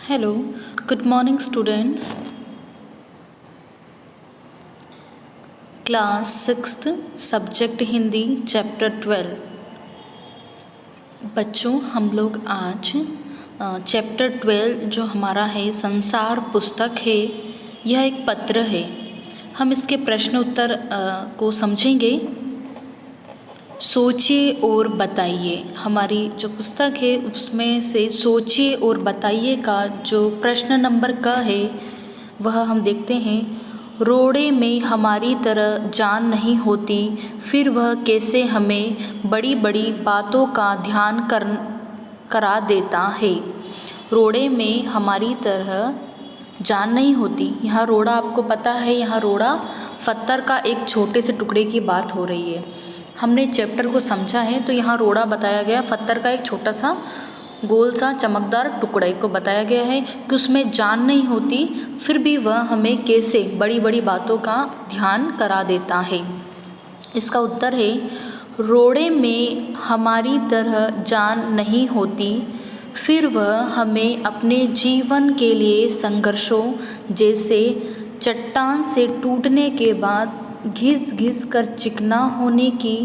Hello, good morning, students. Class 6th, Subject Hindi, Chapter 12. बच्चों, हम लोग आज चैप्टर 12 जो हमारा है संसार पुस्तक है, यह एक पत्र है। हम इसके प्रश्न उत्तर को समझेंगे। सोचिए और बताइए, हमारी जो पुस्तक है उसमें से सोचिए और बताइए का जो प्रश्न नंबर का है वह हम देखते हैं। रोड़े में हमारी तरह जान नहीं होती, फिर वह कैसे हमें बड़ी बड़ी बातों का ध्यान करा देता है। रोड़े में हमारी तरह जान नहीं होती। यहाँ रोड़ा आपको पता है, यहाँ रोड़ा पत्थर का एक छोटे से टुकड़े की बात हो रही है। हमने चैप्टर को समझा है तो यहाँ रोड़ा बताया गया, पत्थर का एक छोटा सा गोल सा चमकदार टुकड़े को बताया गया है कि उसमें जान नहीं होती, फिर भी वह हमें कैसे बड़ी बड़ी बातों का ध्यान करा देता है। इसका उत्तर है, रोड़े में हमारी तरह जान नहीं होती, फिर वह हमें अपने जीवन के लिए संघर्षों जैसे चट्टान से टूटने के बाद घिस घिस कर चिकना होने की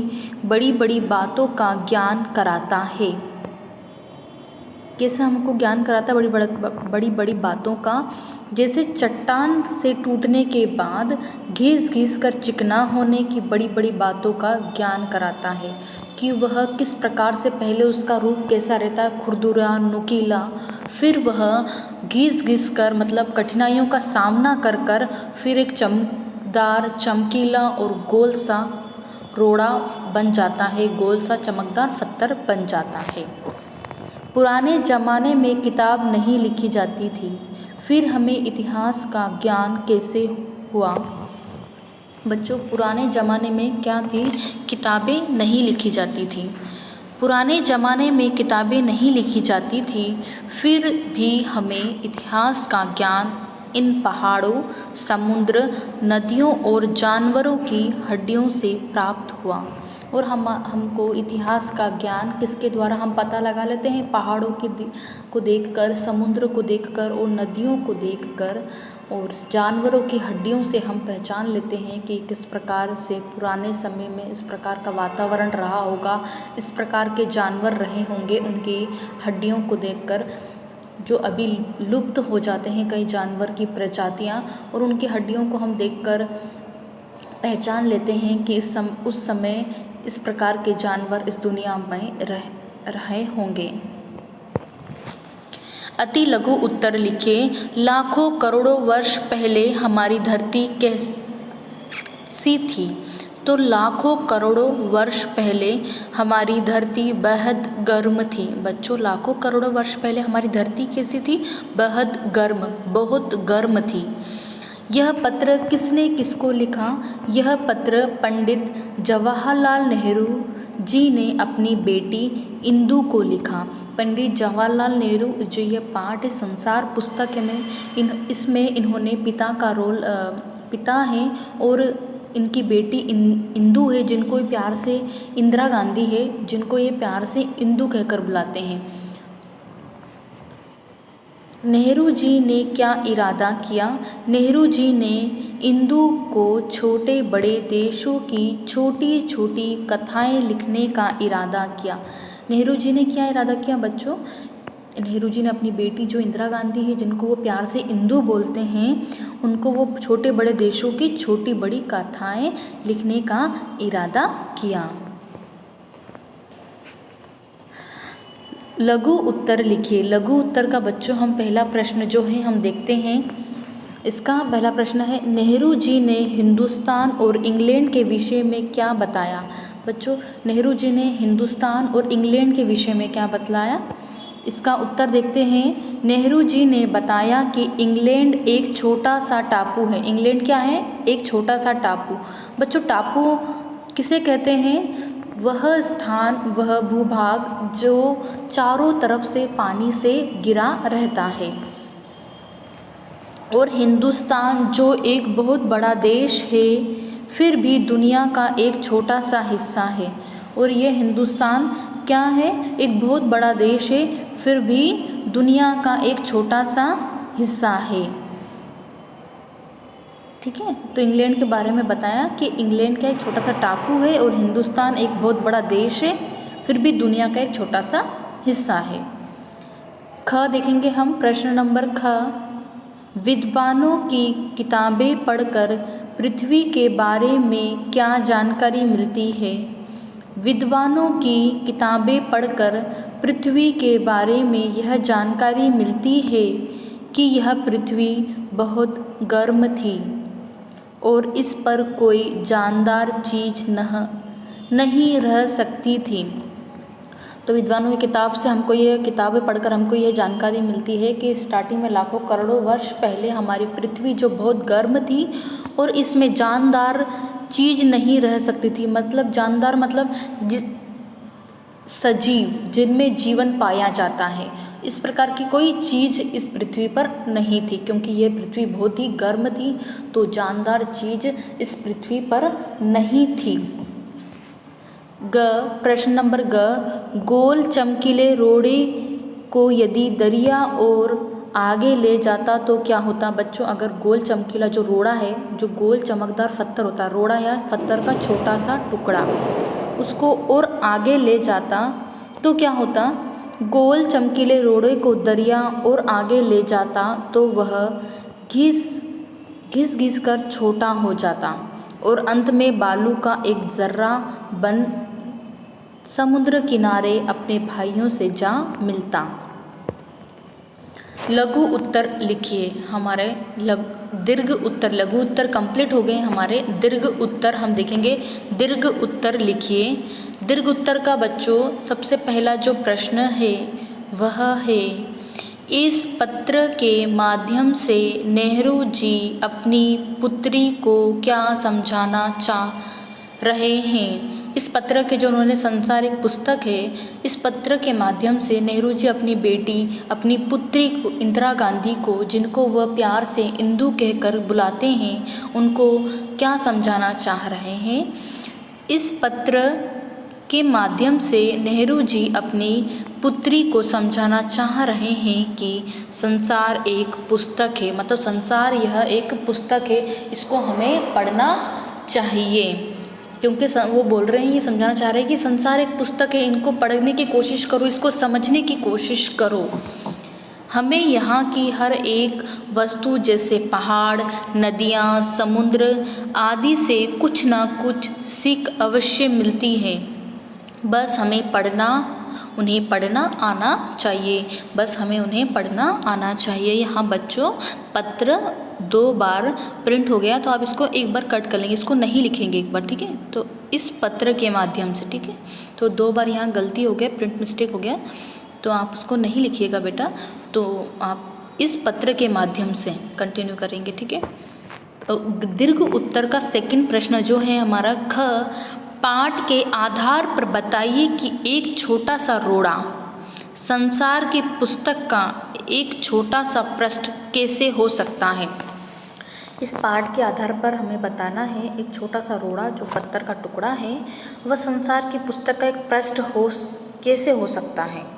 बड़ी बड़ी बातों का ज्ञान कराता है। कैसे हमको ज्ञान कराता है? बड़ी बड़ी बातों का, जैसे चट्टान से टूटने के बाद घिस घिस कर चिकना होने की बड़ी बड़ी बातों का ज्ञान कराता है कि वह किस प्रकार से पहले उसका रूप कैसा रहता है, खुरदुरा नुकीला, फिर वह घिस घिस कर मतलब कठिनाइयों का सामना कर कर फिर एक चमकदार चमकीला और गोल सा रोड़ा बन जाता है, गोल सा चमकदार पत्थर बन जाता है। पुराने ज़माने में किताब नहीं लिखी जाती थी, फिर हमें इतिहास का ज्ञान कैसे हुआ? बच्चों, पुराने ज़माने में क्या थी? किताबें नहीं लिखी जाती थी। पुराने ज़माने में किताबें नहीं लिखी जाती थी, फिर भी हमें इतिहास का ज्ञान इन पहाड़ों, समुद्र, नदियों और जानवरों की हड्डियों से प्राप्त हुआ। और हमको इतिहास का ज्ञान किसके द्वारा हम पता लगा लेते हैं? पहाड़ों को देखकर, समुद्र को देखकर और नदियों को देखकर और जानवरों की हड्डियों से हम पहचान लेते हैं कि किस प्रकार से पुराने समय में इस प्रकार का वातावरण रहा होगा, इस प्रकार के जानवर रहे होंगे। उनकी हड्डियों को देखकर जो अभी लुप्त हो जाते हैं कई जानवर की प्रजातियां, और उनकी हड्डियों को हम देखकर पहचान लेते हैं कि उस समय इस प्रकार के जानवर इस दुनिया में रहे होंगे। अति लघु उत्तर लिखिए। लाखों करोड़ों वर्ष पहले हमारी धरती कैसी थी? तो लाखों करोड़ों वर्ष पहले हमारी धरती बेहद गर्म थी। बच्चों, लाखों करोड़ों वर्ष पहले हमारी धरती कैसी थी? बेहद गर्म, बहुत गर्म थी। यह पत्र किसने किसको लिखा? यह पत्र पंडित जवाहरलाल नेहरू जी ने अपनी बेटी इंदु को लिखा। पंडित जवाहरलाल नेहरू जो ये पाठ है संसार पुस्तक में, इसमें इन्होंने पिता हैं और इनकी बेटी इंदु है, जिनको प्यार से इंदिरा गांधी है, जिनको ये प्यार से इंदु कहकर बुलाते हैं। नेहरू जी ने क्या इरादा किया? नेहरू जी ने इंदु को छोटे बड़े देशों की छोटी छोटी कथाएं लिखने का इरादा किया। नेहरू जी ने क्या इरादा किया बच्चों? नेहरू जी ने अपनी बेटी जो इंदिरा गांधी है, जिनको वो प्यार से इंदु बोलते हैं, उनको वो छोटे बड़े देशों की छोटी बड़ी कथाएं लिखने का इरादा किया। लघु उत्तर लिखिए। लघु उत्तर का बच्चों हम पहला प्रश्न जो है हम देखते हैं। इसका पहला प्रश्न है, नेहरू जी ने हिंदुस्तान और इंग्लैंड के विषय में क्या बताया? बच्चों, नेहरू जी ने हिंदुस्तान और इंग्लैंड के विषय में क्या बतलाया? इसका उत्तर देखते हैं। नेहरू जी ने बताया कि इंग्लैंड एक छोटा सा टापू है। इंग्लैंड क्या है? एक छोटा सा टापू। बच्चों, टापू किसे कहते हैं? वह स्थान, वह भूभाग जो चारों तरफ से पानी से घिरा रहता है। और हिंदुस्तान जो एक बहुत बड़ा देश है, फिर भी दुनिया का एक छोटा सा हिस्सा है। और यह हिंदुस्तान क्या है? एक बहुत बड़ा देश है, फिर भी दुनिया का एक छोटा सा हिस्सा है। ठीक है, तो इंग्लैंड के बारे में बताया कि इंग्लैंड का एक छोटा सा टापू है और हिंदुस्तान एक बहुत बड़ा देश है, फिर भी दुनिया का एक छोटा सा हिस्सा है। ख देखेंगे हम, प्रश्न नंबर ख, विद्वानों की किताबें पढ़कर पृथ्वी के बारे में क्या जानकारी मिलती है? विद्वानों की किताबें पढ़कर पृथ्वी के बारे में यह जानकारी मिलती है कि यह पृथ्वी बहुत गर्म थी और इस पर कोई जानदार चीज़ नहीं रह सकती थी। तो विद्वानों की किताब से हमको ये किताबें पढ़कर हमको ये जानकारी मिलती है कि स्टार्टिंग में लाखों करोड़ों वर्ष पहले हमारी पृथ्वी जो बहुत गर्म थी और इसमें जानदार चीज़ नहीं रह सकती थी। मतलब जानदार मतलब सजीव, जिनमें जीवन पाया जाता है, इस प्रकार की कोई चीज़ इस पृथ्वी पर नहीं थी, क्योंकि ये पृथ्वी बहुत ही गर्म थी, तो जानदार चीज़ इस पृथ्वी पर नहीं थी। ग, प्रश्न नंबर ग, गोल चमकीले रोड़े को यदि दरिया और आगे ले जाता तो क्या होता? बच्चों, अगर गोल चमकीला जो रोड़ा है, जो गोल चमकदार पत्थर होता है, रोड़ा या पत्थर का छोटा सा टुकड़ा, उसको और आगे ले जाता तो क्या होता? गोल चमकीले रोड़े को दरिया और आगे ले जाता तो वह घिस घिस कर छोटा हो जाता और अंत में बालू का एक जर्रा बन समुद्र किनारे अपने भाइयों से जा मिलता। लघु उत्तर लिखिए। हमारे दीर्घ उत्तर, लघु उत्तर कंप्लीट हो गए हमारे। दीर्घ उत्तर हम देखेंगे। दीर्घ उत्तर लिखिए। दीर्घ उत्तर का बच्चों सबसे पहला जो प्रश्न है वह है, इस पत्र के माध्यम से नेहरू जी अपनी पुत्री को क्या समझाना चाह रहे हैं? इस पत्र के जो उन्होंने संसार एक पुस्तक है, इस पत्र के माध्यम से नेहरू जी अपनी बेटी, अपनी पुत्री को, इंदिरा गांधी को, जिनको वह प्यार से इंदु कहकर बुलाते हैं, उनको क्या समझाना चाह रहे हैं? इस पत्र के माध्यम से नेहरू जी अपनी पुत्री को समझाना चाह रहे हैं कि संसार एक पुस्तक है, मतलब संसार यह एक पुस्तक है, इसको हमें पढ़ना चाहिए। क्योंकि वो बोल रहे हैं, ये समझाना चाह रहे हैं कि संसार एक पुस्तक है, इनको पढ़ने की कोशिश करो, इसको समझने की कोशिश करो। हमें यहाँ की हर एक वस्तु जैसे पहाड़, नदियाँ, समुद्र आदि से कुछ ना कुछ सीख अवश्य मिलती है। बस हमें उन्हें पढ़ना आना चाहिए। बस हमें उन्हें पढ़ना आना चाहिए। यहाँ बच्चों पत्र 2 बार प्रिंट हो गया, तो आप इसको एक बार कट कर लेंगे, इसको नहीं लिखेंगे एक बार, ठीक है? तो इस पत्र के माध्यम से, ठीक है? तो 2 बार यहाँ गलती हो गया, प्रिंट मिस्टेक हो गया, तो आप उसको नहीं लिखिएगा बेटा। तो आप इस पत्र के माध्यम से कंटिन्यू करेंगे, ठीक है? तो दीर्घ उत्तर का सेकंड प्रश्न जो है हमारा, ख, पाठ के आधार पर बताइए कि एक छोटा सा रोड़ा संसार की पुस्तक का एक छोटा सा पृष्ठ कैसे हो सकता है? इस पाठ के आधार पर हमें बताना है एक छोटा सा रोड़ा जो पत्थर का टुकड़ा है, वह संसार की पुस्तक का एक पृष्ठ कैसे हो सकता है?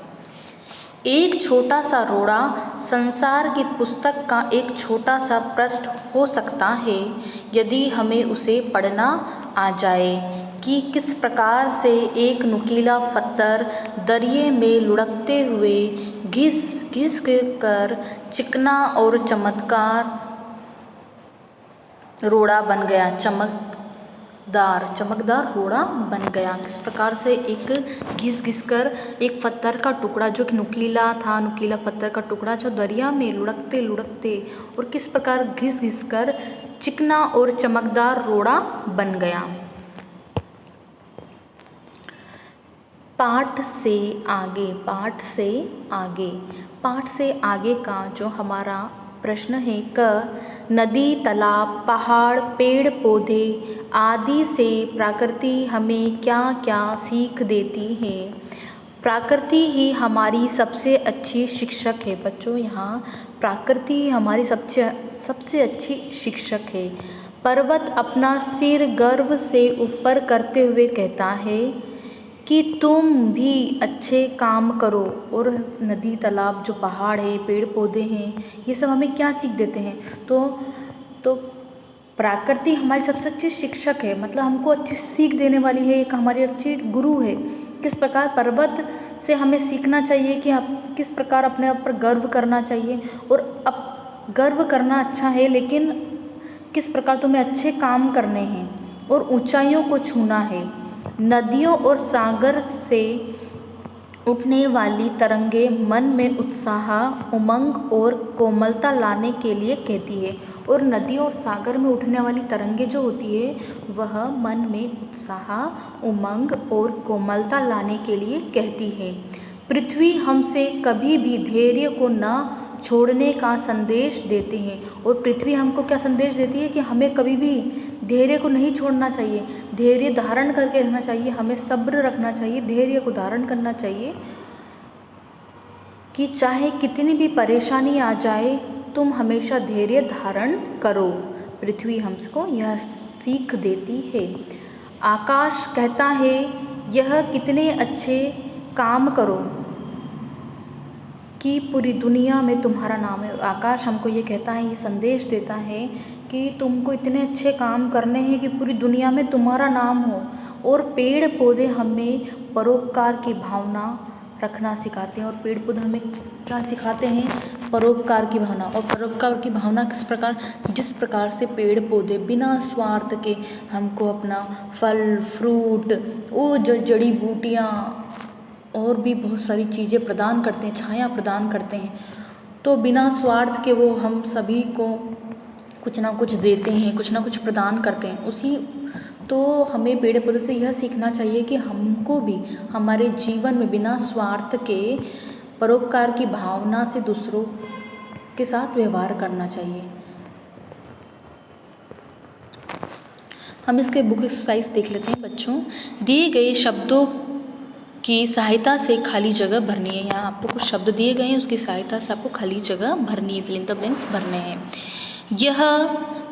एक छोटा सा रोड़ा संसार की पुस्तक का एक छोटा सा पृष्ठ हो सकता है यदि हमें उसे पढ़ना आ जाए कि किस प्रकार से एक नुकीला पत्थर दरिये में लुढ़कते हुए घिस घिस कर चिकना और चमकदार रोड़ा बन गया। चमकदार रोड़ा बन गया। किस प्रकार से एक घिस घिस कर एक पत्थर का टुकड़ा जो कि नुकीला था, नुकीला पत्थर का टुकड़ा जो दरिया में लुढ़कते लुढ़कते और किस प्रकार घिस घिस कर चिकना और चमकदार रोड़ा बन गया। पाठ से आगे का जो हमारा प्रश्न है, क, नदी, तालाब, पहाड़, पेड़ पौधे आदि से प्रकृति हमें क्या क्या सीख देती है? प्रकृति ही हमारी सबसे अच्छी शिक्षक है। बच्चों, यहाँ प्रकृति हमारी सबसे अच्छी शिक्षक है। पर्वत अपना सिर गर्व से ऊपर करते हुए कहता है कि तुम भी अच्छे काम करो। और नदी, तालाब, जो पहाड़ है, पेड़ पौधे हैं, ये सब हमें क्या सीख देते हैं? तो प्रकृति हमारी सबसे अच्छी शिक्षक है, मतलब हमको अच्छी सीख देने वाली है, एक हमारी अच्छी गुरु है। किस प्रकार पर्वत से हमें सीखना चाहिए कि आप किस प्रकार अपने आप पर गर्व करना चाहिए, और अब गर्व करना अच्छा है, लेकिन किस प्रकार तुम्हें अच्छे काम करने हैं और ऊंचाइयों को छूना है। नदियों और सागर से उठने वाली तरंगें मन में उत्साह, उमंग और कोमलता लाने के लिए कहती है। और नदियों और सागर में उठने वाली तरंगें जो होती है, वह मन में उत्साह, उमंग और कोमलता लाने के लिए कहती है। पृथ्वी हमसे कभी भी धैर्य को न छोड़ने का संदेश देते हैं। और पृथ्वी हमको क्या संदेश देती है कि हमें कभी भी धैर्य को नहीं छोड़ना चाहिए, धैर्य धारण करके रहना चाहिए, हमें सब्र रखना चाहिए, धैर्य को धारण करना चाहिए कि चाहे कितनी भी परेशानी आ जाए, तुम हमेशा धैर्य धारण करो। पृथ्वी हमको यह सीख देती है। आकाश कहता है, यह कितने अच्छे काम करो कि पूरी दुनिया में तुम्हारा नाम है। आकाश हमको ये कहता है, ये संदेश देता है कि तुमको इतने अच्छे काम करने हैं कि पूरी दुनिया में तुम्हारा नाम हो। और पेड़ पौधे हमें परोपकार की भावना रखना सिखाते हैं। और पेड़ पौधे हमें क्या सिखाते हैं? परोपकार की भावना। और परोपकार की भावना किस प्रकार? जिस प्रकार से पेड़ पौधे बिना स्वार्थ के हमको अपना फल फ्रूट, वो जड़ी बूटियाँ और भी बहुत सारी चीज़ें प्रदान करते हैं, छाया प्रदान करते हैं, तो बिना स्वार्थ के वो हम सभी को कुछ ना कुछ देते हैं, कुछ ना कुछ प्रदान करते हैं। उसी तो हमें पेड़ पौधे से यह सीखना चाहिए कि हमको भी हमारे जीवन में बिना स्वार्थ के परोपकार की भावना से दूसरों के साथ व्यवहार करना चाहिए। हम इसके बुक एक्सरसाइज देख लेते हैं बच्चों। दिए गए शब्दों की सहायता से खाली जगह भरनी है। यहाँ आपको कुछ शब्द दिए गए हैं, उसकी सहायता से आपको खाली जगह भरनी है, फिल इन द ब्लैंक्स भरने हैं। यह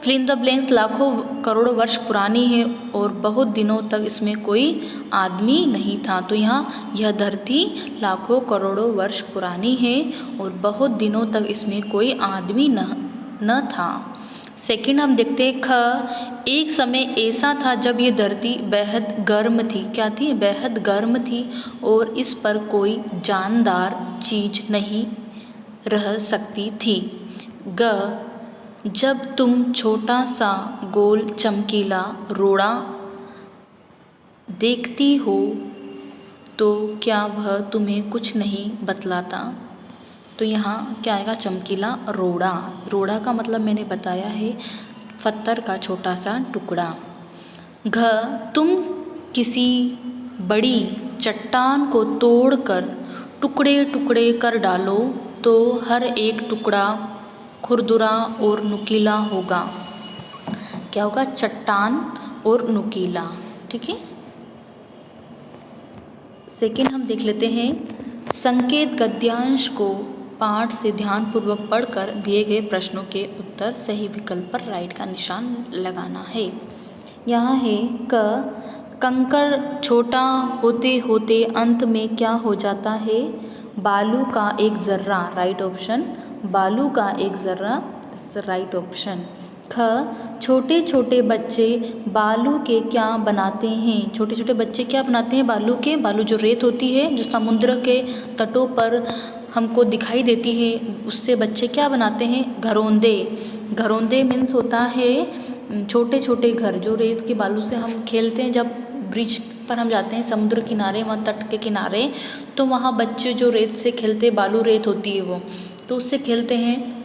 फिल इन द ब्लैंक्स लाखों करोड़ों वर्ष पुरानी है और बहुत दिनों तक इसमें कोई आदमी नहीं था। तो यहाँ यह धरती लाखों करोड़ों वर्ष पुरानी है और बहुत दिनों तक इसमें कोई आदमी न था। सेकंड हम देखते हैं ख। एक समय ऐसा था जब ये धरती बेहद गर्म थी। क्या थी? बेहद गर्म थी और इस पर कोई जानदार चीज नहीं रह सकती थी। ग। जब तुम छोटा सा गोल चमकीला रोड़ा देखती हो तो क्या वह तुम्हें कुछ नहीं बतलाता? तो यहाँ क्या आएगा? चमकीला रोड़ा। रोड़ा का मतलब मैंने बताया है पत्थर का छोटा सा टुकड़ा। घ। तुम किसी बड़ी चट्टान को तोड़कर टुकड़े टुकड़े कर डालो तो हर एक टुकड़ा खुरदुरा और नुकीला होगा। क्या होगा? चट्टान और नुकीला। ठीक है। सेकंड हम देख लेते हैं संकेत गद्यांश को पाठ से ध्यानपूर्वक पढ़कर दिए गए प्रश्नों के उत्तर सही विकल्प पर राइट का निशान लगाना है। यहाँ है क। कंकड़ छोटा होते होते अंत में क्या हो जाता है? बालू का एक जर्रा। राइट ऑप्शन, बालू का एक जर्रा, राइट ऑप्शन। ख। छोटे छोटे बच्चे बालू के क्या बनाते हैं? छोटे छोटे बच्चे क्या बनाते हैं? बालू के। बालू जो रेत होती है, जो समुद्र के तटों पर हमको दिखाई देती है, उससे बच्चे क्या बनाते हैं? घरौंदे। घरौंदे मीन्स होता है छोटे छोटे घर, जो रेत के बालू से हम खेलते हैं। जब ब्रिज पर हम जाते हैं समुद्र किनारे, वहाँ तट के किनारे, तो वहाँ बच्चे जो रेत से खेलते, बालू रेत होती है वो, तो उससे खेलते हैं,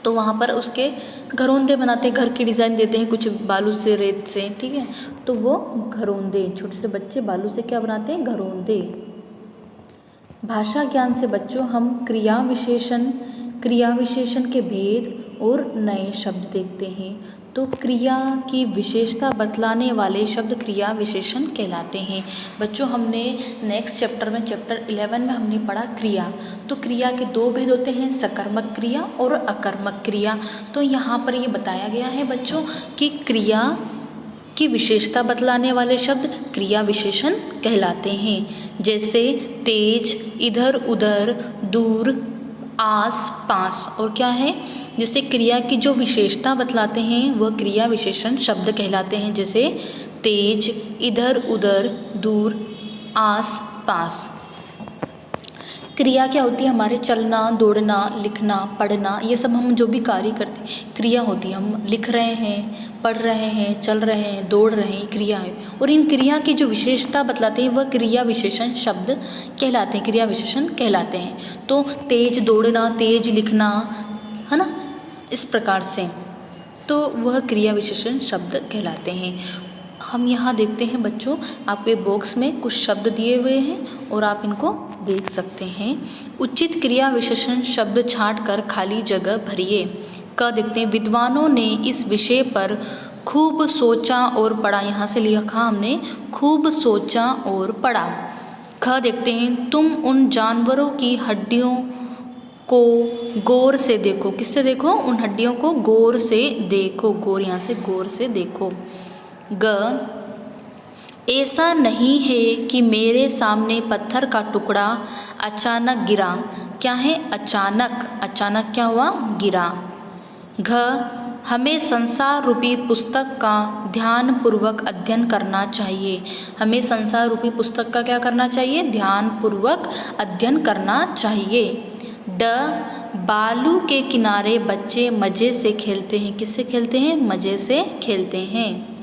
तो वहाँ पर उसके घरौंदे बनाते हैं, घर की डिज़ाइन देते हैं कुछ बालू से, रेत से। ठीक है, तो वो घरौंदे, छोटे छोटे बच्चे बालू से क्या बनाते हैं? घरौंदे। भाषा ज्ञान से बच्चों हम क्रिया विशेषण के भेद और नए शब्द देखते हैं। तो क्रिया की विशेषता बतलाने वाले शब्द क्रिया विशेषण कहलाते हैं। बच्चों हमने नेक्स्ट चैप्टर में, चैप्टर 11 में हमने पढ़ा क्रिया। तो क्रिया के दो भेद होते हैं, सकर्मक क्रिया और अकर्मक क्रिया। तो यहाँ पर ये बताया गया है बच्चों कि क्रिया की विशेषता बतलाने वाले शब्द क्रिया विशेषण कहलाते हैं। जैसे तेज, इधर उधर, दूर, आस पास। और क्या है, जैसे क्रिया की जो विशेषता बतलाते हैं वह क्रिया विशेषण शब्द कहलाते हैं। जैसे तेज, इधर उधर, दूर, आस पास। क्रिया क्या होती है, हमारे चलना, दौड़ना, लिखना, पढ़ना, ये सब हम जो भी कार्य करते हैं क्रिया होती है। हम लिख रहे हैं, पढ़ रहे हैं, चल रहे हैं, दौड़ रहे हैं, क्रिया है। और इन क्रिया की जो विशेषता बतलाते हैं वह क्रिया विशेषण शब्द कहलाते हैं, क्रिया विशेषण कहलाते हैं। तो तेज दौड़ना, तेज लिखना, है ना, इस प्रकार से तो वह क्रिया विशेषण शब्द कहलाते हैं। हम यहाँ देखते हैं बच्चों, आपके बॉक्स में कुछ शब्द दिए हुए हैं और आप इनको देख सकते हैं। उचित क्रिया विशेषण शब्द छांट कर खाली जगह भरिए। क देखते हैं, विद्वानों ने इस विषय पर खूब सोचा और पढ़ा। यहाँ से लिखा हमने खूब सोचा और पढ़ा। ख देखते हैं, तुम उन जानवरों की हड्डियों को गौर से देखो। किससे देखो, उन हड्डियों को गौर से देखो। गौर यहाँ से गौर से देखो। ग ऐसा नहीं है कि मेरे सामने पत्थर का टुकड़ा अचानक गिरा। क्या है, अचानक, अचानक क्या हुआ, गिरा। घ हमें संसार रूपी पुस्तक का ध्यानपूर्वक अध्ययन करना चाहिए। हमें संसार रूपी पुस्तक का क्या करना चाहिए, ध्यानपूर्वक अध्ययन करना चाहिए। ड बालू के किनारे बच्चे मज़े से खेलते हैं। किससे खेलते हैं, मज़े से खेलते हैं।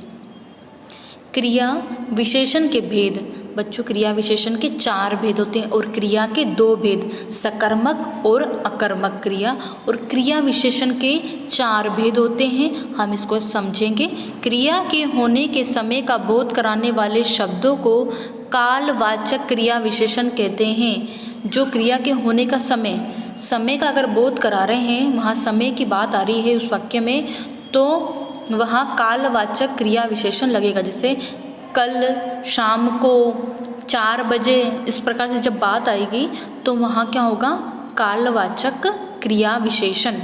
क्रिया विशेषण के भेद। बच्चों, क्रिया विशेषण के 4 भेद होते हैं और क्रिया के 2 भेद, सकर्मक और अकर्मक क्रिया। और क्रिया विशेषण के 4 भेद होते हैं, हम इसको समझेंगे। क्रिया के होने के समय का बोध कराने वाले शब्दों को कालवाचक क्रिया विशेषण कहते हैं। जो क्रिया के होने का समय का अगर बोध करा रहे हैं, वहाँ समय की बात आ रही है उस वाक्य में, तो वहाँ कालवाचक क्रिया विशेषण लगेगा। जैसे कल, शाम को, 4 बजे, इस प्रकार से जब बात आएगी तो वहाँ क्या होगा, कालवाचक क्रिया विशेषण।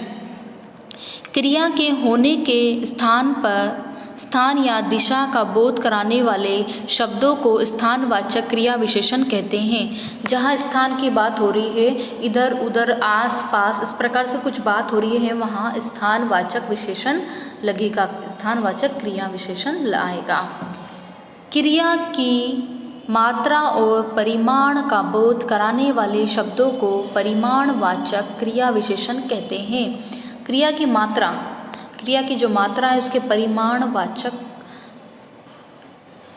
क्रिया के होने के स्थान पर स्थान या दिशा का बोध कराने वाले शब्दों को स्थानवाचक क्रिया विशेषण कहते हैं। जहाँ स्थान की बात हो रही है, इधर उधर, आस पास, इस प्रकार से कुछ बात हो रही है, वहाँ स्थानवाचक विशेषण लगेगा, स्थानवाचक क्रिया विशेषण आएगा। क्रिया की मात्रा और परिमाण का बोध कराने वाले शब्दों को परिमाणवाचक क्रिया विशेषण कहते हैं। क्रिया की मात्रा, क्रिया की जो मात्रा है उसके परिमाणवाचक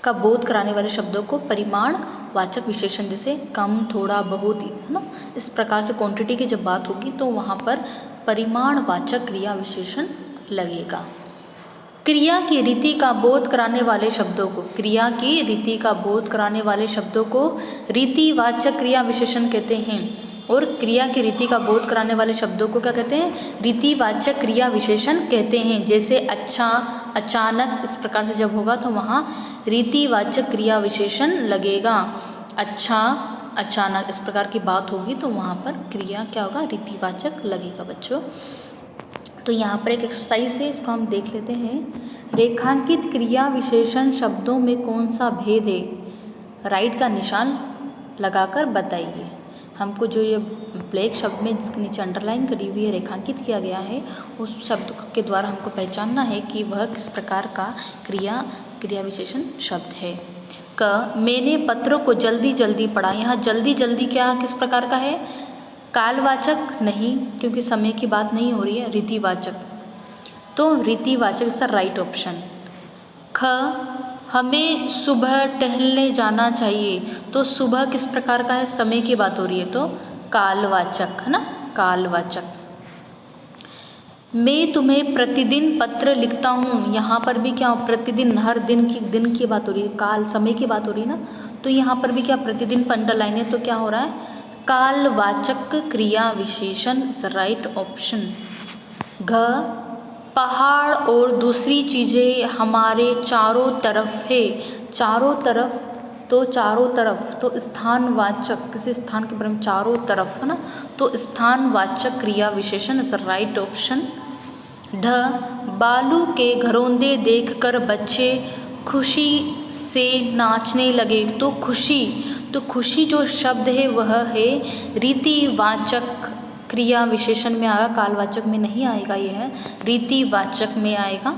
का बोध कराने वाले शब्दों को परिमाणवाचक विशेषण, जैसे कम, थोड़ा, बहुत, है ना, इस प्रकार से क्वांटिटी की जब बात होगी तो वहाँ पर परिमाणवाचक क्रिया विशेषण लगेगा। क्रिया की रीति का बोध कराने वाले शब्दों को, क्रिया की रीति का बोध कराने वाले शब्दों को रीतिवाचक क्रिया विशेषण कहते हैं। और क्रिया की रीति का बोध कराने वाले शब्दों को क्या कहते हैं, रीतिवाचक क्रिया विशेषण कहते हैं। जैसे अच्छा, अचानक, इस प्रकार से जब होगा तो वहाँ रीतिवाचक क्रिया विशेषण लगेगा। अच्छा, अचानक, इस प्रकार की बात होगी तो वहाँ पर क्रिया क्या होगा, रीतिवाचक लगेगा बच्चों। तो यहाँ पर एक एक्सरसाइज है, इसको हम देख लेते हैं। रेखांकित क्रिया विशेषण शब्दों में कौन सा भेद है, राइट का निशान लगाकर बताइए। हमको जो ये ब्लैक शब्द में जिसके नीचे अंडरलाइन करी हुई है, रेखांकित किया गया है, उस शब्द के द्वारा हमको पहचानना है कि वह किस प्रकार का क्रिया विशेषण शब्द है। क मैंने पत्र को जल्दी जल्दी पढ़ा। यहाँ जल्दी जल्दी क्या किस प्रकार का है, कालवाचक नहीं, क्योंकि समय की बात नहीं हो रही है, रीतिवाचक, तो रीतिवाचक इसका राइट ऑप्शन। ख हमें सुबह टहलने जाना चाहिए, तो सुबह किस प्रकार का है, समय की बात हो रही है, तो कालवाचक, है ना, कालवाचक। मैं तुम्हें प्रतिदिन पत्र लिखता हूँ, यहाँ पर भी क्या, प्रतिदिन, हर दिन की बात हो रही है, काल, समय की बात हो रही है ना, तो यहाँ पर भी क्या प्रतिदिन पर अंडरलाइन है, तो क्या हो रहा है, कालवाचक क्रिया विशेषण इज राइट ऑप्शन। घ पहाड़ और दूसरी चीज़ें हमारे चारों तरफ है, चारों तरफ, तो चारों तरफ तो स्थानवाचक, किसी स्थान के बारे में चारों तरफ, है ना, तो स्थानवाचक क्रिया विशेषण इज राइट ऑप्शन। ढ बालू के घरौंदे देखकर बच्चे खुशी से नाचने लगे। तो खुशी जो शब्द है वह है रीतिवाचक क्रिया विशेषण में आएगा, कालवाचक में नहीं आएगा, यह है रीतिवाचक में आएगा।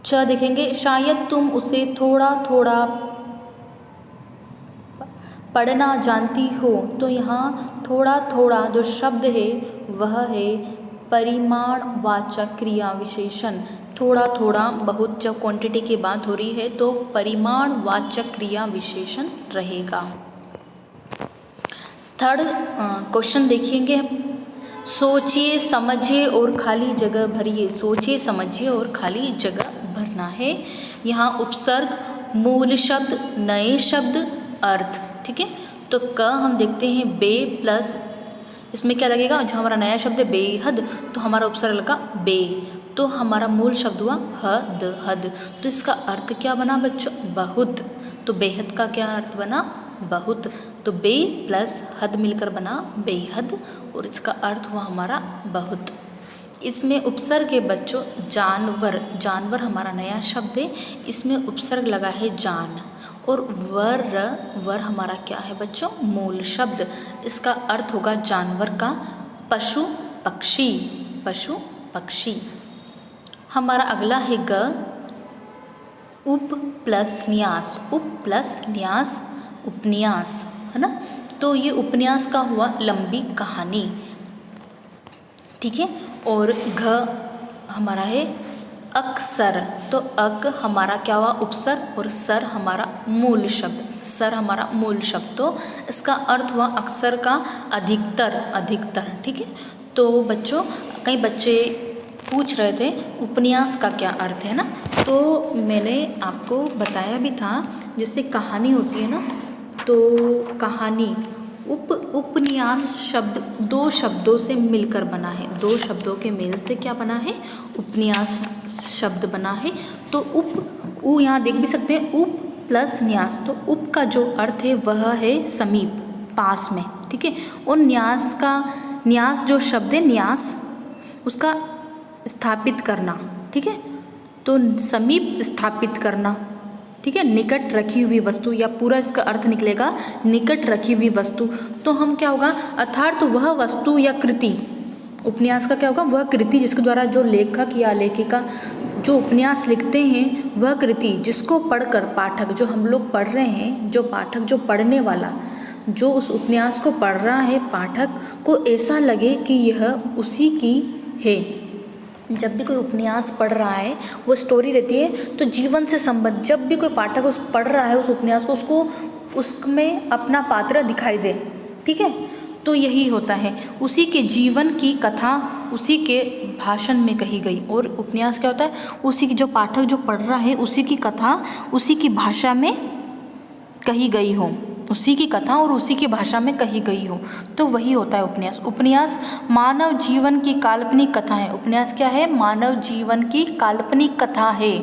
च देखेंगे, शायद तुम उसे थोड़ा थोड़ा पढ़ना जानती हो। तो यहाँ थोड़ा थोड़ा जो शब्द है वह है परिमाणवाचक क्रिया विशेषण। थोड़ा थोड़ा बहुत जब क्वांटिटी की बात हो रही है तो परिमाणवाचक क्रिया विशेषण रहेगा। थर्ड क्वेश्चन देखेंगे, सोचिए समझिए और खाली जगह भरिए। सोचिए समझिए और खाली जगह भरना है। यहाँ उपसर्ग, मूल शब्द, नए शब्द, अर्थ, ठीक है। तो क हम देखते हैं बे प्लस इसमें क्या लगेगा, जो हमारा नया शब्द है बेहद, तो हमारा उपसर्ग लगा बे, तो हमारा मूल शब्द हुआ हद, हद। तो इसका अर्थ क्या बना बच्चों, बहुत। तो बेहद का क्या अर्थ बना, बहुत। तो बे प्लस हद मिलकर बना बेहद और इसका अर्थ हुआ हमारा बहुत। इसमें उपसर्ग है बच्चों जानवर। जानवर हमारा नया शब्द है, इसमें उपसर्ग लगा है जान। और वर हमारा क्या है बच्चों, मूल शब्द। इसका अर्थ होगा जानवर का पशु पक्षी, पशु पक्षी। हमारा अगला है ग, उप प्लस न्यास। उप प्लस न्यास उपन्यास, है ना। तो ये उपन्यास का हुआ लंबी कहानी, ठीक है। और घ हमारा है अक्सर। तो अक हमारा क्या हुआ उपसर्ग और सर हमारा मूल शब्द, सर हमारा मूल शब्द। तो इसका अर्थ हुआ अक्सर का अधिकतर, अधिकतर, ठीक है। तो बच्चों कई बच्चे पूछ रहे थे उपन्यास का क्या अर्थ है ना, तो मैंने आपको बताया भी था, जैसे कहानी होती है ना, तो कहानी उपन्यास शब्द दो शब्दों से मिलकर बना है, दो शब्दों के मेल से क्या बना है, उपन्यास शब्द बना है। तो उ यहाँ देख भी सकते हैं, उप प्लस न्यास। तो उप का जो अर्थ है वह है समीप, पास में, ठीक है। और न्यास का, न्यास जो शब्द है न्यास, उसका स्थापित करना, ठीक है। तो समीप स्थापित करना, ठीक है, निकट रखी हुई वस्तु, या पूरा इसका अर्थ निकलेगा निकट रखी हुई वस्तु। तो हम क्या होगा, अर्थात वह वस्तु या कृति, उपन्यास का क्या होगा, वह कृति जिसके द्वारा जो लेखक या लेखिका जो उपन्यास लिखते हैं, वह कृति जिसको पढ़कर पाठक, जो हम लोग पढ़ रहे हैं, जो पाठक, जो पढ़ने वाला, जो उस उपन्यास को पढ़ रहा है, पाठक को ऐसा लगे कि यह उसी की है। जब भी कोई उपन्यास पढ़ रहा है, वो स्टोरी रहती है, तो जीवन से संबंध, जब भी कोई पाठक उस पढ़ रहा है उस उपन्यास को, उसको उसमें अपना पात्र दिखाई दे, ठीक है। तो यही होता है, उसी के जीवन की कथा उसी के भाषण में कही गई। और उपन्यास क्या होता है, उसी की, जो पाठक जो पढ़ रहा है उसी की कथा उसी की भाषा में कही गई हो, उसी की कथा और उसी की भाषा में कही गई हो, तो वही होता है उपन्यास। उपन्यास मानव जीवन की काल्पनिक कथा है। उपन्यास क्या है, मानव जीवन की काल्पनिक कथा है।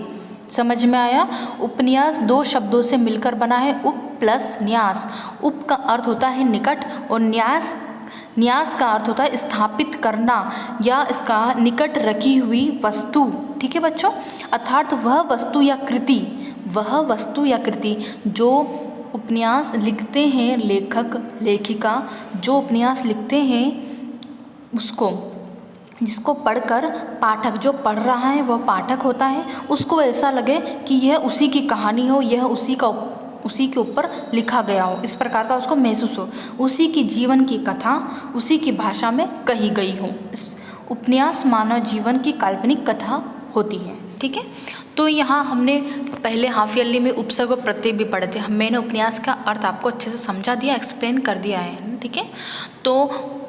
समझ में आया। उपन्यास दो शब्दों से मिलकर बना है, उप प्लस न्यास। उप का अर्थ होता है निकट और न्यास का अर्थ होता है स्थापित करना या इसका निकट रखी हुई वस्तु, ठीक है बच्चों। अर्थात वह वस्तु या कृति, वह वस्तु या कृति जो उपन्यास लिखते हैं लेखक लेखिका, जो उपन्यास लिखते हैं उसको, जिसको पढ़कर पाठक, जो पढ़ रहा है वह पाठक होता है, उसको ऐसा लगे कि यह उसी की कहानी हो, यह उसी के ऊपर लिखा गया हो, इस प्रकार का उसको महसूस हो, उसी की जीवन की कथा उसी की भाषा में कही गई हो। उपन्यास मानव जीवन की काल्पनिक कथा होती है, ठीक है। तो यहाँ हमने पहले हाफ ईयरली में उपसर्ग और प्रत्यय भी पढ़े थे। मैंने उपन्यास का अर्थ आपको अच्छे से समझा दिया, एक्सप्लेन कर दिया है, ठीक है। तो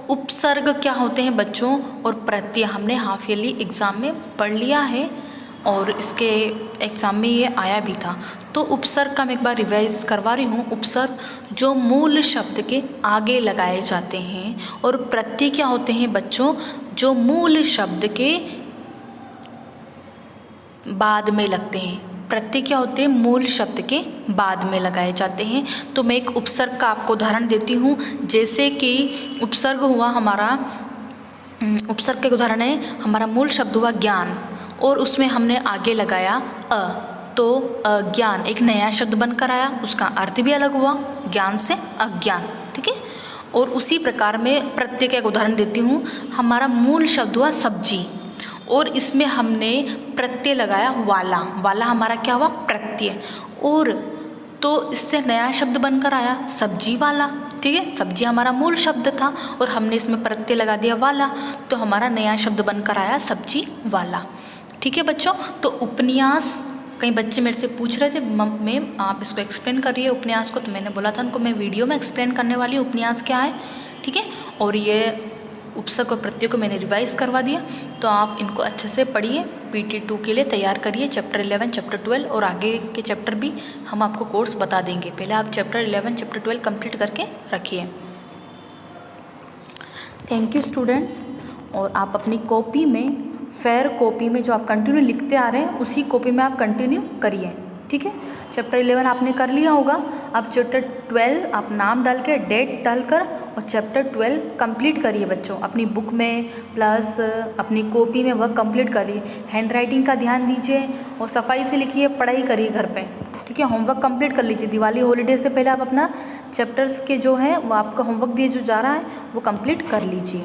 उपसर्ग क्या होते हैं बच्चों और प्रत्यय हमने हाफ ईयरली एग्ज़ाम में पढ़ लिया है और इसके एग्ज़ाम में ये आया भी था। तो उपसर्ग का मैं एक बार रिवाइज करवा रही हूँ। उपसर्ग जो मूल शब्द के आगे लगाए जाते हैं, और प्रत्यय क्या होते हैं बच्चों, जो मूल शब्द के बाद में लगते हैं। प्रत्यय क्या होते हैं, मूल शब्द के बाद में लगाए जाते हैं। तो मैं एक उपसर्ग का आपको उदाहरण देती हूँ। जैसे कि उपसर्ग हुआ हमारा, उपसर्ग के उदाहरण है, हमारा मूल शब्द हुआ ज्ञान और उसमें हमने आगे लगाया अ, तो ज्ञान एक नया शब्द बनकर आया, उसका अर्थ भी अलग हुआ, ज्ञान से अज्ञान, ठीक है। और उसी प्रकार में प्रत्यय का एक उदाहरण देती हूँ। हमारा मूल शब्द हुआ सब्जी, और इसमें हमने प्रत्यय लगाया वाला, वाला हमारा क्या हुआ, प्रत्यय, और तो इससे नया शब्द बनकर आया सब्जी वाला, ठीक है। सब्जी हमारा मूल शब्द था और हमने इसमें प्रत्यय लगा दिया वाला, तो हमारा नया शब्द बनकर आया सब्जी वाला, ठीक है बच्चों। तो उपन्यास, कई बच्चे मेरे से पूछ रहे थे मैम आप इसको एक्सप्लेन करिए उपन्यास को, तो मैंने बोला था उनको मैं वीडियो में एक्सप्लेन करने वाली हूँ उपन्यास क्या है, ठीक है। और ये उपसर्ग और प्रत्यय को मैंने रिवाइज करवा दिया, तो आप इनको अच्छे से पढ़िए, PT2 के लिए तैयार करिए, चैप्टर 11, चैप्टर 12 और आगे के चैप्टर भी हम आपको कोर्स बता देंगे। पहले आप चैप्टर 11, चैप्टर 12 कंप्लीट करके रखिए। Thank you students. और आप अपनी कॉपी में, फेयर कॉपी में जो आप कंटिन्यू लिखते आ रहे हैं उसी कॉपी में आप कंटिन्यू करिए, ठीक है। चैप्टर 11 आपने कर लिया होगा, अब चैप्टर 12 आप नाम डाल के डेट डालकर और चैप्टर 12 कंप्लीट करिए बच्चों, अपनी बुक में प्लस अपनी कॉपी में वर्क कंप्लीट करिए। हैंड राइटिंग का ध्यान दीजिए और सफाई से लिखिए, पढ़ाई करिए घर पे, ठीक है। होमवर्क कंप्लीट कर लीजिए, दिवाली हॉलीडे से पहले आप अपना चैप्टर्स के जो है वो आपका होमवर्क दिए जो जा रहा है वो कंप्लीट कर लीजिए।